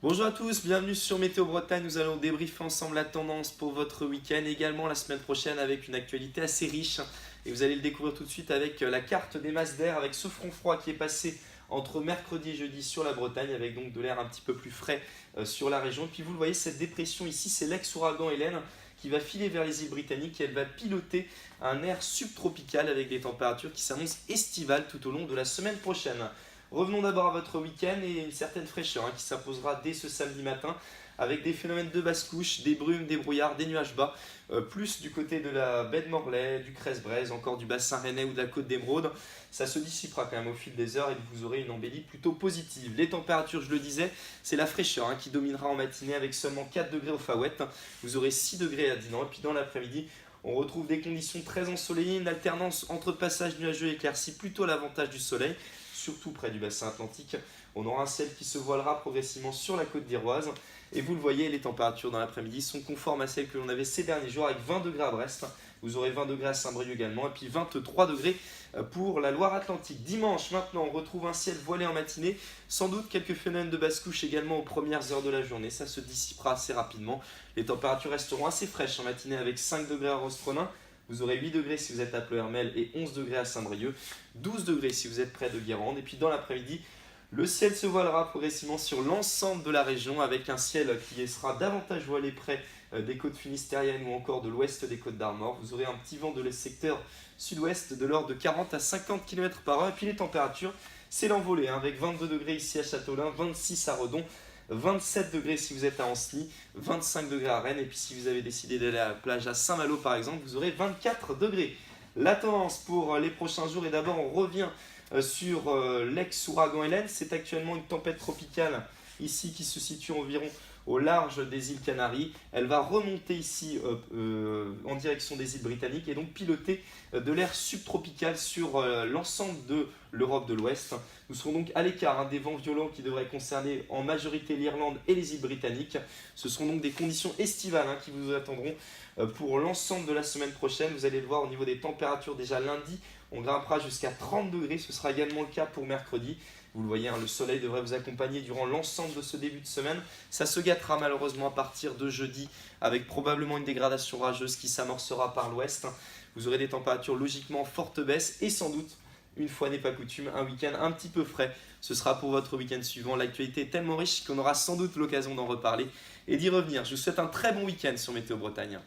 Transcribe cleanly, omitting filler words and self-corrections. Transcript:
Bonjour à tous, bienvenue sur Météo Bretagne. Nous allons débriefer ensemble la tendance pour votre week-end, également la semaine prochaine avec une actualité assez riche. Et vous allez le découvrir tout de suite avec la carte des masses d'air, avec ce front froid qui est passé entre mercredi et jeudi sur la Bretagne, avec donc de l'air un petit peu plus frais sur la région. Et puis vous le voyez, cette dépression ici, c'est l'ex-ouragan Hélène qui va filer vers les îles Britanniques et elle va piloter un air subtropical avec des températures qui s'annoncent estivales tout au long de la semaine prochaine. Revenons d'abord à votre week-end et une certaine fraîcheur qui s'imposera dès ce samedi matin avec des phénomènes de basse couche, des brumes, des brouillards, des nuages bas, plus du côté de la baie de Morlaix, du Crest-Braise, encore du bassin rennais ou de la côte d'Émeraude. Ça se dissipera quand même au fil des heures et vous aurez une embellie plutôt positive. Les températures, je le disais, c'est la fraîcheur qui dominera en matinée avec seulement 4 degrés au Faouette. Vous aurez 6 degrés à Dinan et puis dans l'après-midi, on retrouve des conditions très ensoleillées, une alternance entre passages nuageux et éclaircis, plutôt à l'avantage du soleil, surtout près du bassin atlantique. On aura un ciel qui se voilera progressivement sur la côte d'Iroise. Et vous le voyez, les températures dans l'après-midi sont conformes à celles que l'on avait ces derniers jours avec 20 degrés à Brest. Vous aurez 20 degrés à Saint-Brieuc également et puis 23 degrés pour la Loire-Atlantique. Dimanche, maintenant, on retrouve un ciel voilé en matinée. Sans doute quelques phénomènes de basse couche également aux premières heures de la journée. Ça se dissipera assez rapidement. Les températures resteront assez fraîches en matinée avec 5 degrés à Rostronin. Vous aurez 8 degrés si vous êtes à Pleuhermel et 11 degrés à Saint-Brieuc, 12 degrés si vous êtes près de Guérande. Et puis dans l'après-midi, le ciel se voilera progressivement sur l'ensemble de la région avec un ciel qui sera davantage voilé près des côtes finistériennes ou encore de l'ouest des côtes d'Armor. Vous aurez un petit vent de le secteur sud-ouest de l'ordre de 40 à 50 km/h. Et puis les températures, c'est l'envolée avec 22 degrés ici à Châteaulin, 26 à Redon, 27 degrés si vous êtes à Ancenis, 25 degrés à Rennes, et puis si vous avez décidé d'aller à la plage à Saint-Malo par exemple, vous aurez 24 degrés. La tendance pour les prochains jours, et d'abord on revient sur l'ex-ouragan Hélène. C'est actuellement une tempête tropicale ici qui se situe environ au large des îles Canaries. Elle va remonter ici en direction des îles Britanniques et donc piloter de l'air subtropical sur l'ensemble de l'Europe de l'Ouest. Nous serons donc à l'écart des vents violents qui devraient concerner en majorité l'Irlande et les îles Britanniques. Ce seront donc des conditions estivales qui vous attendront pour l'ensemble de la semaine prochaine. Vous allez le voir au niveau des températures déjà lundi. On grimpera jusqu'à 30 degrés, ce sera également le cas pour mercredi. Vous le voyez, le soleil devrait vous accompagner durant l'ensemble de ce début de semaine. Ça se gâtera malheureusement à partir de jeudi avec probablement une dégradation rageuse qui s'amorcera par l'ouest. Vous aurez des températures logiquement en forte baisse et sans doute, une fois n'est pas coutume, un week-end un petit peu frais. Ce sera pour votre week-end suivant. L'actualité est tellement riche qu'on aura sans doute l'occasion d'en reparler et d'y revenir. Je vous souhaite un très bon week-end sur Météo Bretagne.